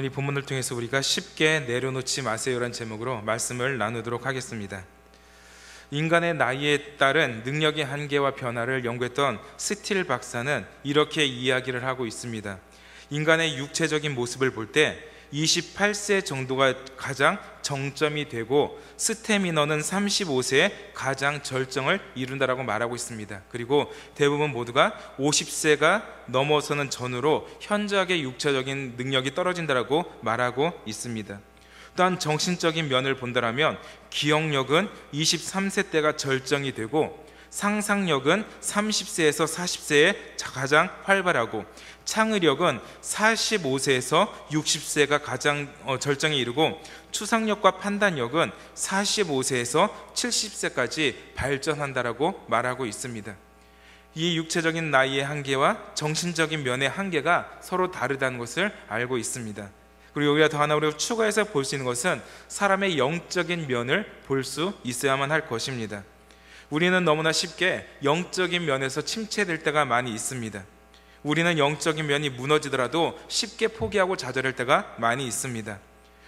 오늘 이 본문을 통해서 우리가 쉽게 내려놓지 마세요라는 제목으로 말씀을 나누도록 하겠습니다. 인간의 나이에 따른 능력의 한계와 변화를 연구했던 스틸 박사는 이렇게 이야기를 하고 있습니다. 인간의 육체적인 모습을 볼 때 28세 정도가 가장 정점이 되고 스태미너는 35세에 가장 절정을 이룬다라고 말하고 있습니다. 그리고 대부분 모두가 50세가 넘어서는 전후로 현저하게 육체적인 능력이 떨어진다라고 말하고 있습니다. 또한 정신적인 면을 본다면 기억력은 23세 때가 절정이 되고 상상력은 30세에서 40세에 가장 활발하고 창의력은 45세에서 60세가 가장 절정에 이르고 추상력과 판단력은 45세에서 70세까지 발전한다라고 말하고 있습니다. 이 육체적인 나이의 한계와 정신적인 면의 한계가 서로 다르다는 것을 알고 있습니다. 그리고 여기다 더 하나 우리가 추가해서 볼 수 있는 것은 사람의 영적인 면을 볼 수 있어야만 할 것입니다. 우리는 너무나 쉽게 영적인 면에서 침체될 때가 많이 있습니다. 우리는 영적인 면이 무너지더라도 쉽게 포기하고 좌절할 때가 많이 있습니다.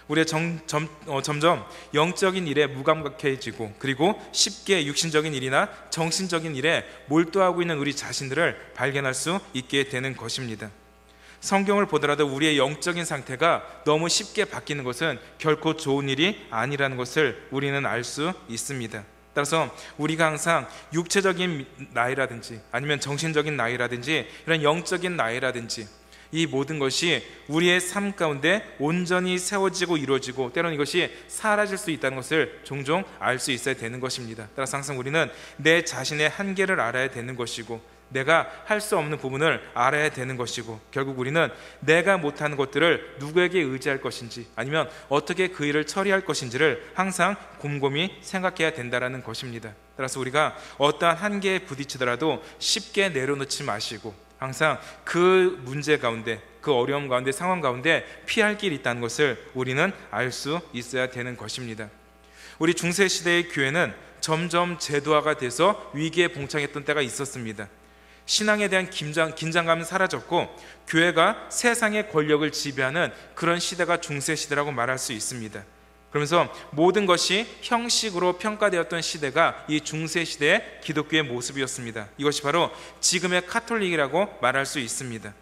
우리가 점점 영적인 일에 무감각해지고 그리고 쉽게 육신적인 일이나 정신적인 일에 몰두하고 있는 우리 자신들을 발견할 수 있게 되는 것입니다. 성경을 보더라도 우리의 영적인 상태가 너무 쉽게 바뀌는 것은 결코 좋은 일이 아니라는 것을 우리는 알 수 있습니다. 따라서 우리가 항상 육체적인 나이라든지 아니면 정신적인 나이라든지 이런 영적인 나이라든지 이 모든 것이 우리의 삶 가운데 온전히 세워지고 이루어지고 때로는 이것이 사라질 수 있다는 것을 종종 알 수 있어야 되는 것입니다. 따라서 항상 우리는 내 자신의 한계를 알아야 되는 것이고 내가 할 수 없는 부분을 알아야 되는 것이고 결국 우리는 내가 못하는 것들을 누구에게 의지할 것인지 아니면 어떻게 그 일을 처리할 것인지를 항상 곰곰이 생각해야 된다는 것입니다. 따라서 우리가 어떠한 한계에 부딪히더라도 쉽게 내려놓지 마시고 항상 그 문제 가운데 그 어려움 가운데 상황 가운데 피할 길이 있다는 것을 우리는 알 수 있어야 되는 것입니다. 우리 중세시대의 교회는 점점 제도화가 돼서 위기에 봉착했던 때가 있었습니다. 신앙에 대한 긴장감은 사라졌고 교회가 세상의 권력을 지배하는 그런 시대가 중세시대라고 말할 수 있습니다. 그러면서 모든 것이 형식으로 평가되었던 시대가 이 중세시대의 기독교의 모습이었습니다. 이것이 바로 지금의 카톨릭이라고 말할 수 있습니다.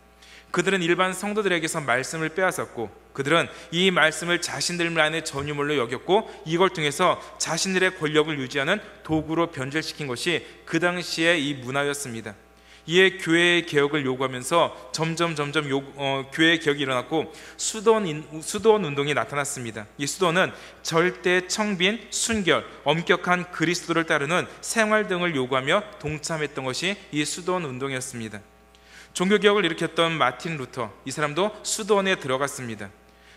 그들은 일반 성도들에게서 말씀을 빼앗았고 그들은 이 말씀을 자신들만의 전유물로 여겼고 이걸 통해서 자신들의 권력을 유지하는 도구로 변질시킨 것이 그 당시의 이 문화였습니다. 이에 교회의 개혁을 요구하면서 점점 교회의 개혁이 일어났고 수도원 운동이 나타났습니다. 이 수도원은 절대 청빈, 순결, 엄격한 그리스도를 따르는 생활 등을 요구하며 동참했던 것이 이 수도원 운동이었습니다. 종교개혁을 일으켰던 마틴 루터, 이 사람도 수도원에 들어갔습니다.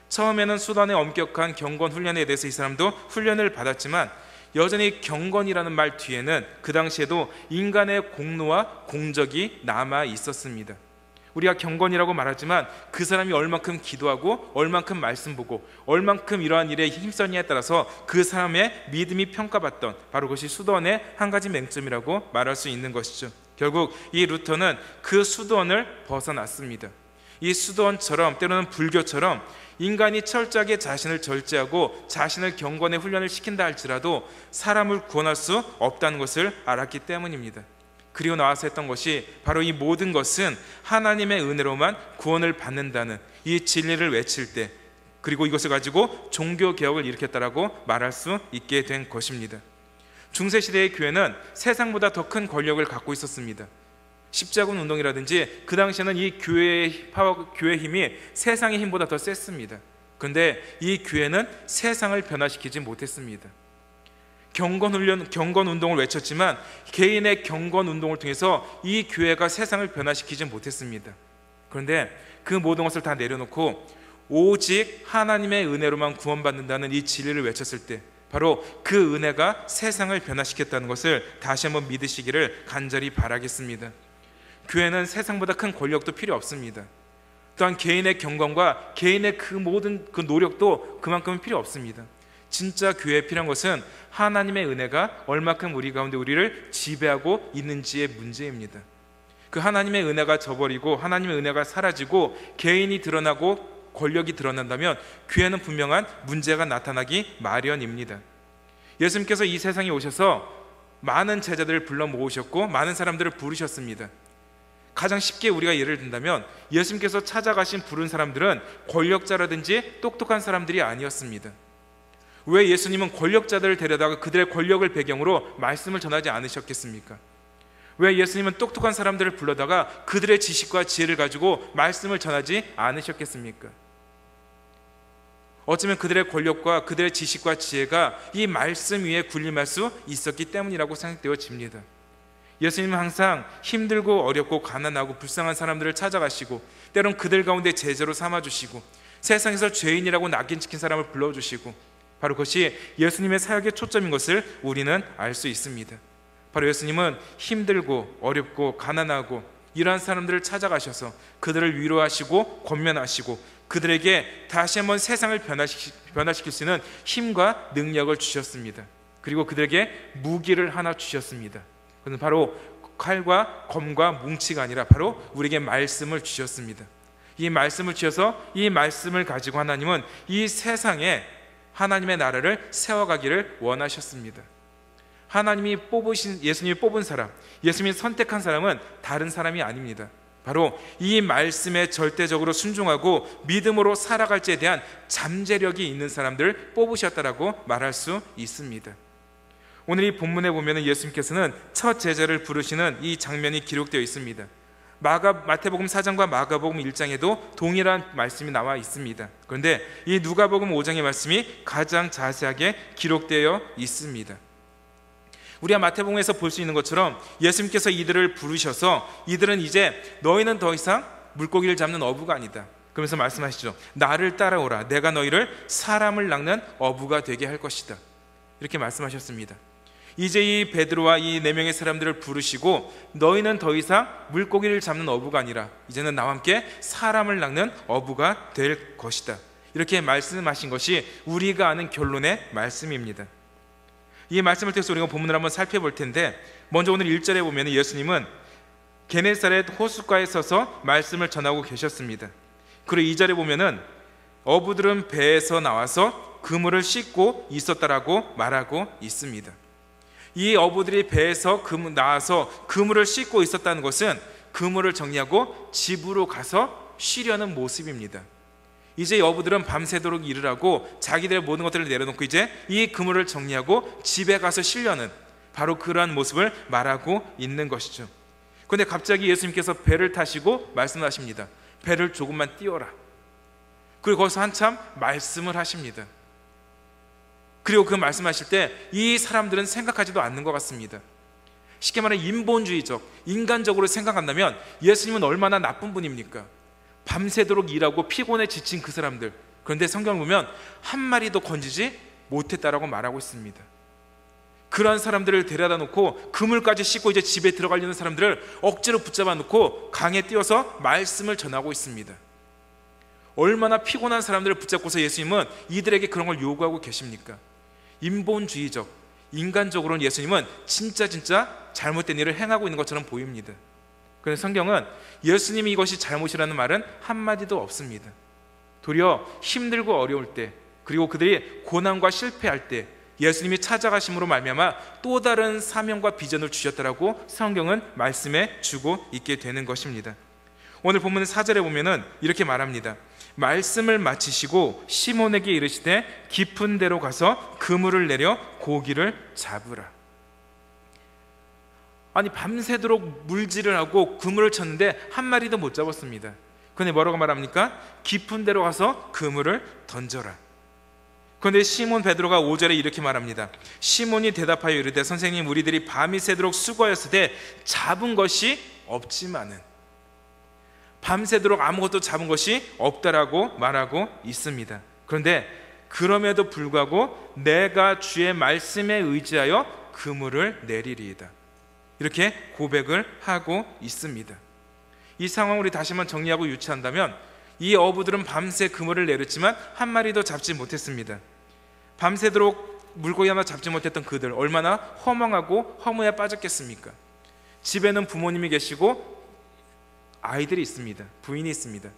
처음에는 수도원의 엄격한 경건 훈련에 대해서 이 사람도 훈련을 받았지만 여전히 경건이라는 말 뒤에는 그 당시에도 인간의 공로와 공적이 남아 있었습니다. 우리가 경건이라고 말하지만 그 사람이 얼만큼 기도하고 얼만큼 말씀 보고 얼만큼 이러한 일에 힘썼냐에 따라서 그 사람의 믿음이 평가받던 바로 그것이 수도원의 한 가지 맹점이라고 말할 수 있는 것이죠. 결국 이 루터는 그 수도원을 벗어났습니다. 이 수도원처럼 때로는 불교처럼 인간이 철저하게 자신을 절제하고 자신을 경건의 훈련을 시킨다 할지라도 사람을 구원할 수 없다는 것을 알았기 때문입니다. 그리고 나와서 했던 것이 바로 이 모든 것은 하나님의 은혜로만 구원을 받는다는 이 진리를 외칠 때 그리고 이것을 가지고 종교개혁을 일으켰다라고 말할 수 있게 된 것입니다. 중세시대의 교회는 세상보다 더 큰 권력을 갖고 있었습니다. 십자군 운동이라든지 그 당시에는 이 교회의 힘이 세상의 힘보다 더 셌습니다. 그런데 이 교회는 세상을 변화시키지 못했습니다. 경건 운동을 외쳤지만 개인의 경건 운동을 통해서 이 교회가 세상을 변화시키지 못했습니다. 그런데 그 모든 것을 다 내려놓고 오직 하나님의 은혜로만 구원받는다는 이 진리를 외쳤을 때 바로 그 은혜가 세상을 변화시켰다는 것을 다시 한번 믿으시기를 간절히 바라겠습니다. 교회는 세상보다 큰 권력도 필요 없습니다. 또한 개인의 경건과 개인의 그 모든 그 노력도 그만큼은 필요 없습니다. 진짜 교회에 필요한 것은 하나님의 은혜가 얼마큼 우리 가운데 우리를 지배하고 있는지의 문제입니다. 그 하나님의 은혜가 저버리고 하나님의 은혜가 사라지고 개인이 드러나고 권력이 드러난다면 교회는 분명한 문제가 나타나기 마련입니다. 예수님께서 이 세상에 오셔서 많은 제자들을 불러 모으셨고 많은 사람들을 부르셨습니다. 가장 쉽게 우리가 예를 든다면 예수님께서 찾아가신 부른 사람들은 권력자라든지 똑똑한 사람들이 아니었습니다. 왜 예수님은 권력자들을 데려다가 그들의 권력을 배경으로 말씀을 전하지 않으셨겠습니까? 왜 예수님은 똑똑한 사람들을 불러다가 그들의 지식과 지혜를 가지고 말씀을 전하지 않으셨겠습니까? 어쩌면 그들의 권력과 그들의 지식과 지혜가 이 말씀 위에 군림할 수 있었기 때문이라고 생각되어집니다. 예수님은 항상 힘들고 어렵고 가난하고 불쌍한 사람들을 찾아가시고 때론 그들 가운데 제자로 삼아주시고 세상에서 죄인이라고 낙인 찍힌 사람을 불러주시고 바로 그것이 예수님의 사역의 초점인 것을 우리는 알 수 있습니다. 바로 예수님은 힘들고 어렵고 가난하고 이러한 사람들을 찾아가셔서 그들을 위로하시고 권면하시고 그들에게 다시 한번 세상을 변화시킬 수 있는 힘과 능력을 주셨습니다. 그리고 그들에게 무기를 하나 주셨습니다. 그는 바로 칼과 검과 뭉치가 아니라 바로 우리에게 말씀을 주셨습니다. 이 말씀을 주셔서 이 말씀을 가지고 하나님은 이 세상에 하나님의 나라를 세워가기를 원하셨습니다. 하나님이 뽑으신, 예수님이 뽑은 사람, 예수님이 선택한 사람은 다른 사람이 아닙니다. 바로 이 말씀에 절대적으로 순종하고 믿음으로 살아갈지에 대한 잠재력이 있는 사람들을 뽑으셨다라고 말할 수 있습니다. 오늘 이 본문에 보면 예수님께서는 첫 제자를 부르시는 이 장면이 기록되어 있습니다. 마태복음 4장과 마가복음 1장에도 동일한 말씀이 나와 있습니다. 그런데 이 누가복음 5장의 말씀이 가장 자세하게 기록되어 있습니다. 우리가 마태복음에서 볼 수 있는 것처럼 예수님께서 이들을 부르셔서 이들은 이제 너희는 더 이상 물고기를 잡는 어부가 아니다. 그러면서 말씀하시죠. 나를 따라오라. 내가 너희를 사람을 낚는 어부가 되게 할 것이다. 이렇게 말씀하셨습니다. 이제 이 베드로와 이 4명의 사람들을 부르시고 너희는 더 이상 물고기를 잡는 어부가 아니라 이제는 나와 함께 사람을 낚는 어부가 될 것이다. 이렇게 말씀하신 것이 우리가 아는 결론의 말씀입니다. 이 말씀을 통해서 우리가 본문을 한번 살펴볼 텐데 먼저 오늘 1절에 보면 예수님은 게네사렛 호숫가에 서서 말씀을 전하고 계셨습니다. 그리고 2절에 보면은 어부들은 배에서 나와서 그물을 씻고 있었다라고 말하고 있습니다. 이 어부들이 배에서 나와서 그물을 씻고 있었다는 것은 그물을 정리하고 집으로 가서 쉬려는 모습입니다. 이제 이 어부들은 밤새도록 일을 하고 자기들의 모든 것들을 내려놓고 이제 이 그물을 정리하고 집에 가서 쉬려는 바로 그러한 모습을 말하고 있는 것이죠. 그런데 갑자기 예수님께서 배를 타시고 말씀하십니다. 배를 조금만 띄워라. 그리고 거기서 한참 말씀을 하십니다. 그리고 그 말씀하실 때 이 사람들은 생각하지도 않는 것 같습니다. 쉽게 말해 인본주의적, 인간적으로 생각한다면 예수님은 얼마나 나쁜 분입니까? 밤새도록 일하고 피곤해 지친 그 사람들, 그런데 성경을 보면 한 마리도 건지지 못했다라고 말하고 있습니다. 그러한 사람들을 데려다 놓고 그물까지 씻고 이제 집에 들어가려는 사람들을 억지로 붙잡아 놓고 강에 띄워서 말씀을 전하고 있습니다. 얼마나 피곤한 사람들을 붙잡고서 예수님은 이들에게 그런 걸 요구하고 계십니까? 인본주의적, 인간적으로는 예수님은 진짜 잘못된 일을 행하고 있는 것처럼 보입니다. 그런데 성경은 예수님이 이것이 잘못이라는 말은 한마디도 없습니다. 도리어 힘들고 어려울 때, 그리고 그들이 고난과 실패할 때 예수님이 찾아가심으로 말미암아 또 다른 사명과 비전을 주셨다라고 성경은 말씀해 주고 있게 되는 것입니다. 오늘 본문 4절에 보면은 이렇게 말합니다. 말씀을 마치시고 시몬에게 이르시되 깊은 데로 가서 그물을 내려 고기를 잡으라. 아니 밤새도록 물질을 하고 그물을 쳤는데 한 마리도 못 잡았습니다. 그런데 뭐라고 말합니까? 깊은 데로 가서 그물을 던져라. 그런데 시몬 베드로가 5절에 이렇게 말합니다. 시몬이 대답하여 이르되 선생님 우리들이 밤이 새도록 수고하였으되 잡은 것이 없지만은, 밤새도록 아무것도 잡은 것이 없다라고 말하고 있습니다. 그런데 그럼에도 불구하고 내가 주의 말씀에 의지하여 그물을 내리리이다. 이렇게 고백을 하고 있습니다. 이 상황을 우리 다시 한번 정리하고 유추한다면 이 어부들은 밤새 그물을 내렸지만 한 마리도 잡지 못했습니다. 밤새도록 물고기 하나 잡지 못했던 그들 얼마나 허망하고 허무에 빠졌겠습니까? 집에는 부모님이 계시고 아이들이 있습니다. 부인이 있습니다.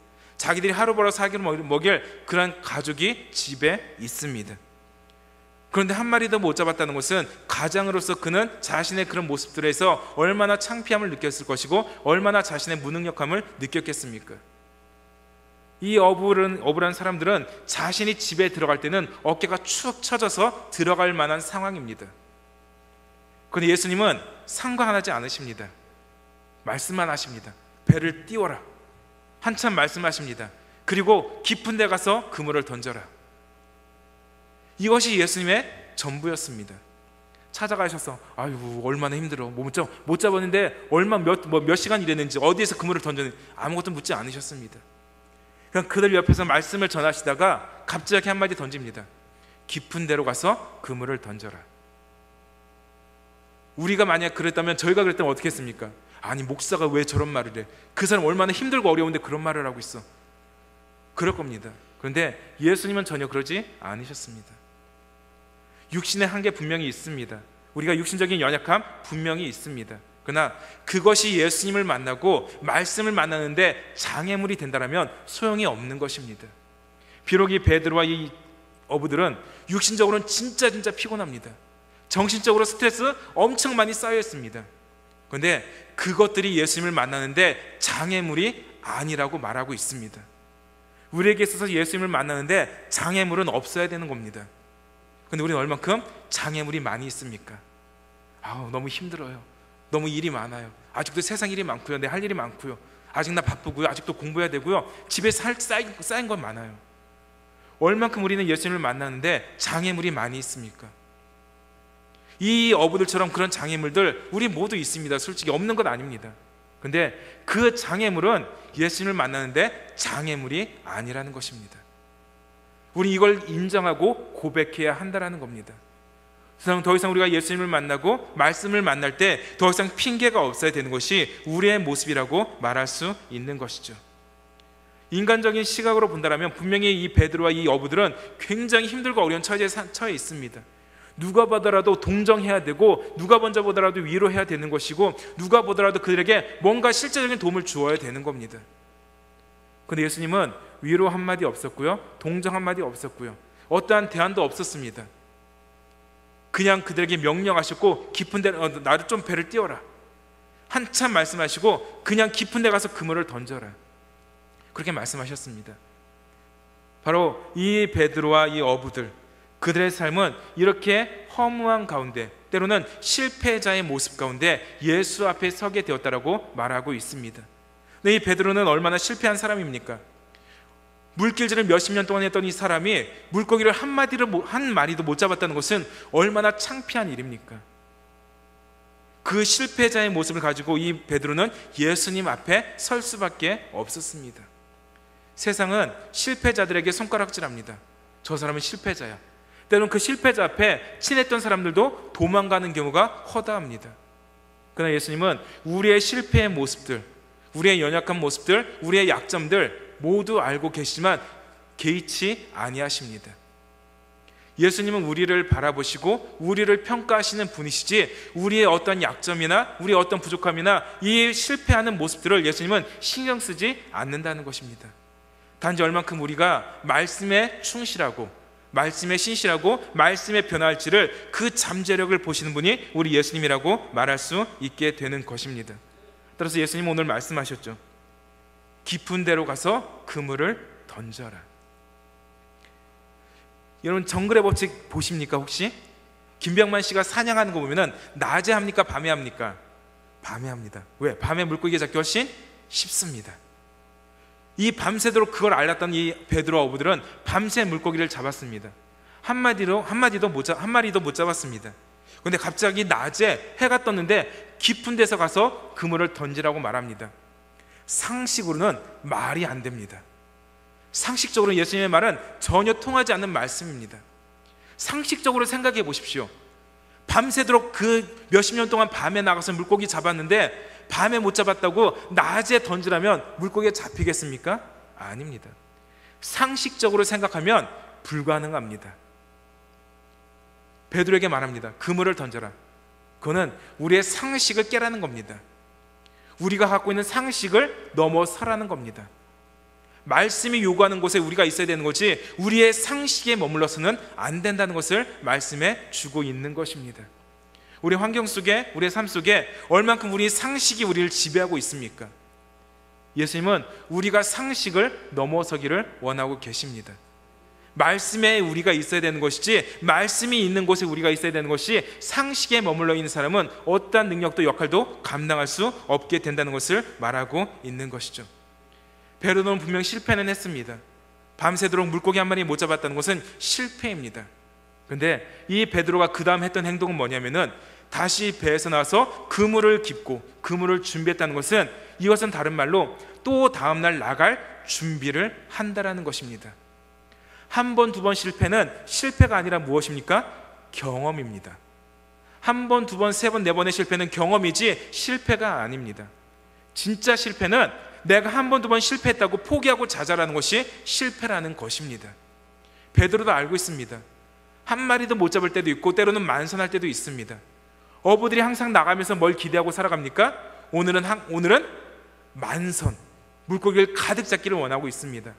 자기들이 하루 벌어 살기를 먹일 그런 가족이 집에 있습니다. 그런데 한 마리도 못 잡았다는 것은 가장으로서 그는 자신의 그런 모습들에서 얼마나 창피함을 느꼈을 것이고 얼마나 자신의 무능력함을 느꼈겠습니까? 이 어불한 사람들은 자신이 집에 들어갈 때는 어깨가 축 처져서 들어갈 만한 상황입니다. 그런데 예수님은 상관하지 않으십니다. 말씀만 하십니다. 배를 띄워라. 한참 말씀하십니다. 그리고 깊은 데 가서 그물을 던져라. 이것이 예수님의 전부였습니다. 찾아가셔서 아유 얼마나 힘들어 못 잡았는데 몇 시간 일했는지 어디에서 그물을 던졌는지 아무것도 묻지 않으셨습니다. 그냥 그들 옆에서 말씀을 전하시다가 갑자기 한마디 던집니다. 깊은 데로 가서 그물을 던져라. 우리가 만약 그랬다면 저희가 그랬다면 어떻게 했습니까? 아니 목사가 왜 저런 말을 해? 그 사람 얼마나 힘들고 어려운데 그런 말을 하고 있어. 그럴 겁니다. 그런데 예수님은 전혀 그러지 않으셨습니다. 육신의 한계 분명히 있습니다. 우리가 육신적인 연약함 분명히 있습니다. 그러나 그것이 예수님을 만나고 말씀을 만나는데 장애물이 된다면 소용이 없는 것입니다. 비록 이 베드로와 이 어부들은 육신적으로는 진짜 피곤합니다. 정신적으로 스트레스 엄청 많이 쌓여 있습니다. 그런데 그것들이 예수님을 만나는데 장애물이 아니라고 말하고 있습니다. 우리에게 있어서 예수님을 만나는데 장애물은 없어야 되는 겁니다. 그런데 우리는 얼만큼 장애물이 많이 있습니까? 너무 힘들어요. 너무 일이 많아요. 아직도 세상 일이 많고요. 내 할 일이 많고요. 아직 나 바쁘고요. 아직도 공부해야 되고요. 집에 쌓인 건 많아요. 얼만큼 우리는 예수님을 만나는데 장애물이 많이 있습니까? 이 어부들처럼 그런 장애물들 우리 모두 있습니다. 솔직히 없는 건 아닙니다. 그런데 그 장애물은 예수님을 만나는데 장애물이 아니라는 것입니다. 우리 이걸 인정하고 고백해야 한다는 겁니다. 더 이상 우리가 예수님을 만나고 말씀을 만날 때 더 이상 핑계가 없어야 되는 것이 우리의 모습이라고 말할 수 있는 것이죠. 인간적인 시각으로 본다면 분명히 이 베드로와 이 어부들은 굉장히 힘들고 어려운 처지에 처해 있습니다. 누가 보더라도 동정해야 되고 누가 먼저 보더라도 위로해야 되는 것이고 누가 보더라도 그들에게 뭔가 실제적인 도움을 주어야 되는 겁니다. 그런데 예수님은 위로 한마디 없었고요, 동정 한마디 없었고요, 어떠한 대안도 없었습니다. 그냥 그들에게 명령하셨고 깊은 데 나를 좀 배를 띄워라. 한참 말씀하시고 그냥 깊은 데 가서 그물을 던져라. 그렇게 말씀하셨습니다. 바로 이 베드로와 이 어부들, 그들의 삶은 이렇게 허무한 가운데, 때로는 실패자의 모습 가운데 예수 앞에 서게 되었다라고 말하고 있습니다. 근데 이 베드로는 얼마나 실패한 사람입니까? 물길질을 몇십 년 동안 했던 이 사람이 물고기를 한 마리도 못 잡았다는 것은 얼마나 창피한 일입니까? 그 실패자의 모습을 가지고 이 베드로는 예수님 앞에 설 수밖에 없었습니다. 세상은 실패자들에게 손가락질합니다. 저 사람은 실패자야. 때로는 그 실패자 앞에 친했던 사람들도 도망가는 경우가 허다합니다. 그러나 예수님은 우리의 실패의 모습들, 우리의 연약한 모습들, 우리의 약점들 모두 알고 계시지만 개의치 아니하십니다. 예수님은 우리를 바라보시고 우리를 평가하시는 분이시지 우리의 어떤 약점이나 우리의 어떤 부족함이나 이 실패하는 모습들을 예수님은 신경 쓰지 않는다는 것입니다. 단지 얼만큼 우리가 말씀에 충실하고 말씀에 신실하고 말씀에 변화할지를 그 잠재력을 보시는 분이 우리 예수님이라고 말할 수 있게 되는 것입니다. 따라서 예수님은 오늘 말씀하셨죠. 깊은 데로 가서 그물을 던져라. 여러분 정글의 법칙 보십니까 혹시? 김병만 씨가 사냥하는 거 보면은 낮에 합니까 밤에 합니까? 밤에 합니다. 왜? 밤에 물고기 잡기 훨씬 쉽습니다. 이 밤새도록 그걸 알았던 이 베드로 어부들은 밤새 물고기를 잡았습니다. 한 마리도 못 잡았습니다. 그런데 갑자기 낮에 해가 떴는데 깊은 데서 가서 그물을 던지라고 말합니다. 상식으로는 말이 안 됩니다. 상식적으로 예수님의 말은 전혀 통하지 않는 말씀입니다. 상식적으로 생각해 보십시오. 밤새도록 그 몇십 년 동안 밤에 나가서 물고기 잡았는데 밤에 못 잡았다고 낮에 던지라면 물고기가 잡히겠습니까? 아닙니다. 상식적으로 생각하면 불가능합니다. 베드로에게 말합니다. 그물을 던져라. 그거는 우리의 상식을 깨라는 겁니다. 우리가 갖고 있는 상식을 넘어서라는 겁니다. 말씀이 요구하는 곳에 우리가 있어야 되는 거지 우리의 상식에 머물러서는 안 된다는 것을 말씀해 주고 있는 것입니다. 우리 환경 속에, 우리의 삶 속에 얼만큼 우리 상식이 우리를 지배하고 있습니까? 예수님은 우리가 상식을 넘어서기를 원하고 계십니다. 말씀에 우리가 있어야 되는 것이지 말씀이 있는 곳에 우리가 있어야 되는 것이 상식에 머물러 있는 사람은 어떠한 능력도 역할도 감당할 수 없게 된다는 것을 말하고 있는 것이죠. 베드로는 분명 실패는 했습니다. 밤새도록 물고기 한 마리 못 잡았다는 것은 실패입니다. 그런데 이 베드로가 그 다음 했던 행동은 뭐냐면은 다시 배에서 나와서 그물을 깁고 그물을 준비했다는 것은 이것은 다른 말로 또 다음날 나갈 준비를 한다라는 것입니다. 한 번, 두 번 실패는 실패가 아니라 무엇입니까? 경험입니다. 한 번, 두 번, 세 번, 네 번의 실패는 경험이지 실패가 아닙니다. 진짜 실패는 내가 한 번, 두 번 실패했다고 포기하고 자살하는 것이 실패라는 것입니다. 베드로도 알고 있습니다. 한 마리도 못 잡을 때도 있고 때로는 만선할 때도 있습니다. 어부들이 항상 나가면서 뭘 기대하고 살아갑니까? 오늘은 만선, 물고기를 가득 잡기를 원하고 있습니다.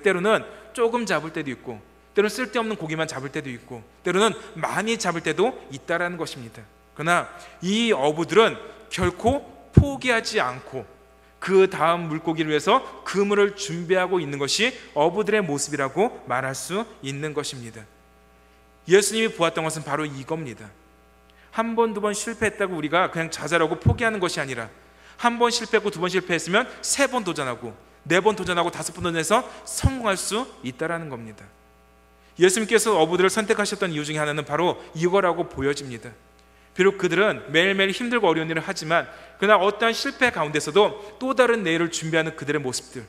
때로는 조금 잡을 때도 있고 때로는 쓸데없는 고기만 잡을 때도 있고 때로는 많이 잡을 때도 있다라는 것입니다. 그러나 이 어부들은 결코 포기하지 않고 그 다음 물고기를 위해서 그물을 준비하고 있는 것이 어부들의 모습이라고 말할 수 있는 것입니다. 예수님이 보았던 것은 바로 이겁니다. 한 번, 두 번 실패했다고 우리가 그냥 좌절하고 포기하는 것이 아니라 한 번 실패했고 두 번 실패했으면 세 번 도전하고 네 번 도전하고 다섯 번 도전해서 성공할 수 있다라는 겁니다. 예수님께서 어부들을 선택하셨던 이유 중에 하나는 바로 이거라고 보여집니다. 비록 그들은 매일매일 힘들고 어려운 일을 하지만 그러나 어떠한 실패 가운데서도 또 다른 내일을 준비하는 그들의 모습들,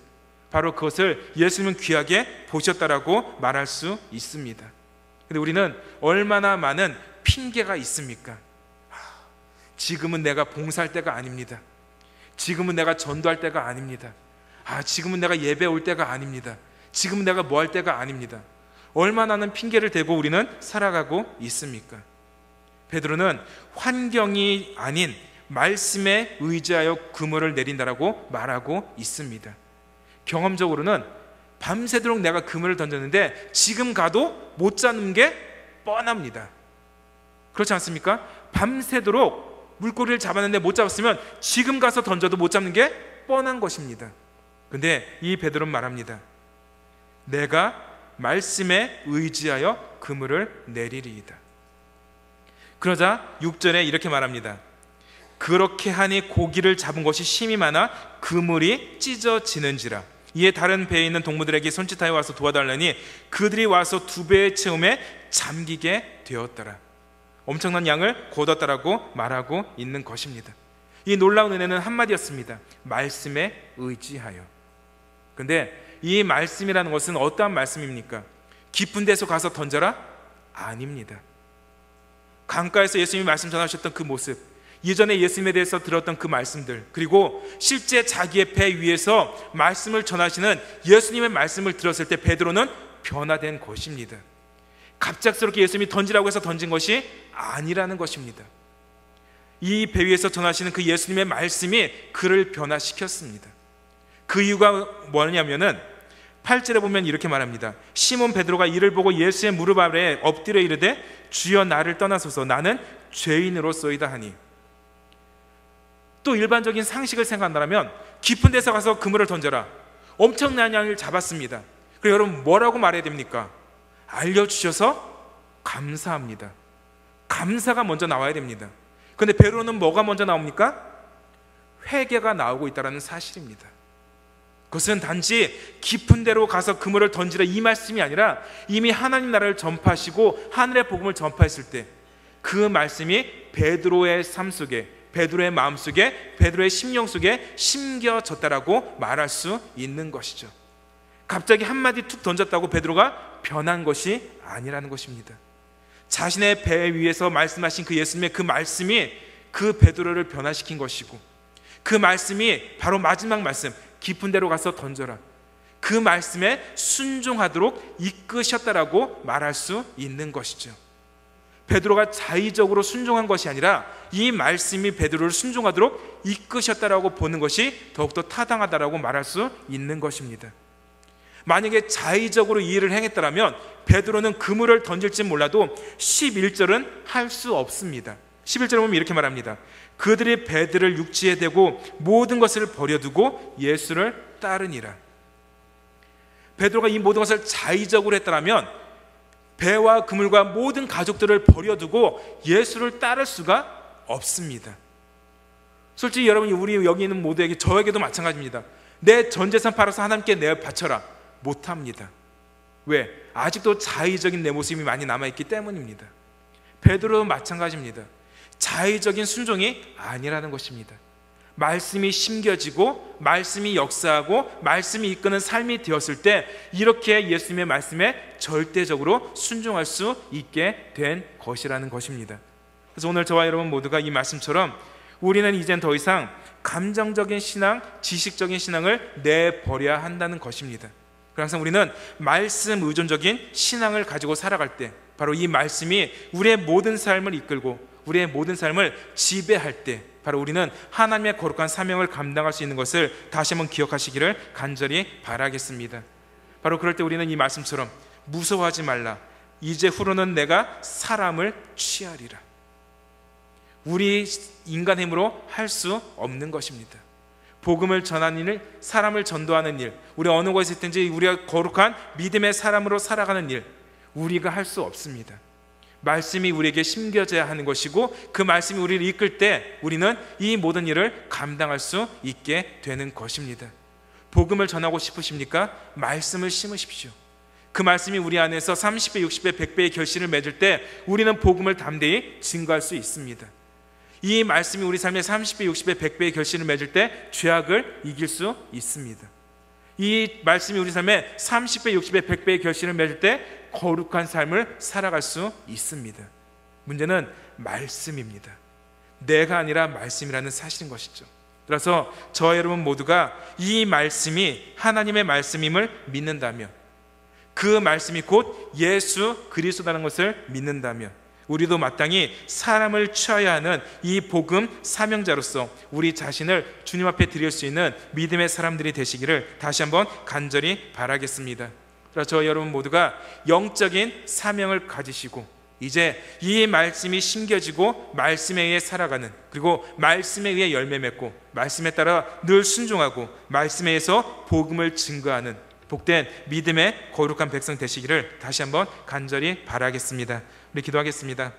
바로 그것을 예수님은 귀하게 보셨다라고 말할 수 있습니다. 그런데 우리는 얼마나 많은 핑계가 있습니까? 지금은 내가 봉사할 때가 아닙니다. 지금은 내가 전도할 때가 아닙니다. 지금은 내가 예배 올 때가 아닙니다. 지금은 내가 뭐 할 때가 아닙니다. 얼마나 많은 핑계를 대고 우리는 살아가고 있습니까? 베드로는 환경이 아닌 말씀에 의지하여 그물을 내린다라고 말하고 있습니다. 경험적으로는 밤새도록 내가 그물을 던졌는데 지금 가도 못 잡는 게 뻔합니다. 그렇지 않습니까? 밤새도록 물고기를 잡았는데 못 잡았으면 지금 가서 던져도 못 잡는 게 뻔한 것입니다. 그런데 이 베드로는 말합니다. 내가 말씀에 의지하여 그물을 내리리이다. 그러자 6절에 이렇게 말합니다. 그렇게 하니 고기를 잡은 것이 심히 많아 그물이 찢어지는지라. 이에 다른 배에 있는 동무들에게 손짓하여 와서 도와달라니 그들이 와서 두 배의 채움에 잠기게 되었더라. 엄청난 양을 거뒀다라고 말하고 있는 것입니다. 이 놀라운 은혜는 한마디였습니다. 말씀에 의지하여. 그런데 이 말씀이라는 것은 어떠한 말씀입니까? 깊은 데서 가서 던져라? 아닙니다. 강가에서 예수님이 말씀 전하셨던 그 모습, 예전에 예수님에 대해서 들었던 그 말씀들, 그리고 실제 자기의 배 위에서 말씀을 전하시는 예수님의 말씀을 들었을 때 베드로는 변화된 것입니다. 갑작스럽게 예수님이 던지라고 해서 던진 것이 아니라는 것입니다. 이 배 위에서 전하시는 그 예수님의 말씀이 그를 변화시켰습니다. 그 이유가 뭐냐면은 8절에 보면 이렇게 말합니다. 시몬 베드로가 이를 보고 예수의 무릎 아래 엎드려 이르되 주여 나를 떠나소서 나는 죄인으로소이다 하니. 또 일반적인 상식을 생각한다면 깊은 데서 가서 그물을 던져라. 엄청난 양을 잡았습니다. 그리고 여러분 뭐라고 말해야 됩니까? 알려주셔서 감사합니다. 감사가 먼저 나와야 됩니다. 그런데 베드로는 뭐가 먼저 나옵니까? 회개가 나오고 있다는 사실입니다. 그것은 단지 깊은 데로 가서 그물을 던지라 이 말씀이 아니라 이미 하나님 나라를 전파하시고 하늘의 복음을 전파했을 때 그 말씀이 베드로의 삶 속에, 베드로의 마음 속에, 베드로의 심령 속에 심겨졌다라고 말할 수 있는 것이죠. 갑자기 한마디 툭 던졌다고 베드로가 변한 것이 아니라는 것입니다. 자신의 배 위에서 말씀하신 그 예수님의 그 말씀이 그 베드로를 변화시킨 것이고, 그 말씀이 바로 마지막 말씀, 깊은 데로 가서 던져라, 그 말씀에 순종하도록 이끄셨다라고 말할 수 있는 것이죠. 베드로가 자의적으로 순종한 것이 아니라 이 말씀이 베드로를 순종하도록 이끄셨다라고 보는 것이 더욱더 타당하다라고 말할 수 있는 것입니다. 만약에 자의적으로 이 일을 행했더라면 베드로는 그물을 던질지 몰라도 11절은 할 수 없습니다. 11절에 보면 이렇게 말합니다. 그들이 배들을 육지에 대고 모든 것을 버려두고 예수를 따르니라. 베드로가 이 모든 것을 자의적으로 했더라면 배와 그물과 모든 가족들을 버려두고 예수를 따를 수가 없습니다. 솔직히 여러분, 우리 여기 있는 모두에게, 저에게도 마찬가지입니다. 내 전 재산 팔아서 하나님께 내 바쳐라, 못합니다. 왜? 아직도 자의적인 내 모습이 많이 남아있기 때문입니다. 베드로도 마찬가지입니다. 자의적인 순종이 아니라는 것입니다. 말씀이 심겨지고 말씀이 역사하고 말씀이 이끄는 삶이 되었을 때 이렇게 예수님의 말씀에 절대적으로 순종할 수 있게 된 것이라는 것입니다. 그래서 오늘 저와 여러분 모두가 이 말씀처럼 우리는 이젠 더 이상 감정적인 신앙, 지식적인 신앙을 내버려야 한다는 것입니다. 항상 우리는 말씀 의존적인 신앙을 가지고 살아갈 때 바로 이 말씀이 우리의 모든 삶을 이끌고 우리의 모든 삶을 지배할 때 바로 우리는 하나님의 거룩한 사명을 감당할 수 있는 것을 다시 한번 기억하시기를 간절히 바라겠습니다. 바로 그럴 때 우리는 이 말씀처럼 무서워하지 말라, 이제 후로는 내가 사람을 취하리라. 우리 인간 힘으로 할 수 없는 것입니다. 복음을 전하는 일, 사람을 전도하는 일, 우리 어느 곳에 있든지 우리가 거룩한 믿음의 사람으로 살아가는 일, 우리가 할 수 없습니다. 말씀이 우리에게 심겨져야 하는 것이고 그 말씀이 우리를 이끌 때 우리는 이 모든 일을 감당할 수 있게 되는 것입니다. 복음을 전하고 싶으십니까? 말씀을 심으십시오. 그 말씀이 우리 안에서 30배, 60배, 100배의 결실을 맺을 때 우리는 복음을 담대히 증거할 수 있습니다. 이 말씀이 우리 삶에 30배, 60배, 100배의 결실을 맺을 때 죄악을 이길 수 있습니다. 이 말씀이 우리 삶에 30배, 60배, 100배의 결실을 맺을 때 거룩한 삶을 살아갈 수 있습니다. 문제는 말씀입니다. 내가 아니라 말씀이라는 사실인 것이죠. 그래서 저와 여러분 모두가 이 말씀이 하나님의 말씀임을 믿는다면, 그 말씀이 곧 예수 그리스도라는 것을 믿는다면 우리도 마땅히 사람을 취하여야 하는 이 복음 사명자로서 우리 자신을 주님 앞에 드릴 수 있는 믿음의 사람들이 되시기를 다시 한번 간절히 바라겠습니다. 그래서 저 여러분 모두가 영적인 사명을 가지시고 이제 이 말씀이 심겨지고 말씀에 의해 살아가는, 그리고 말씀에 의해 열매 맺고 말씀에 따라 늘 순종하고 말씀에 의해서 복음을 증거하는 복된 믿음의 거룩한 백성 되시기를 다시 한번 간절히 바라겠습니다. 우리 기도하겠습니다.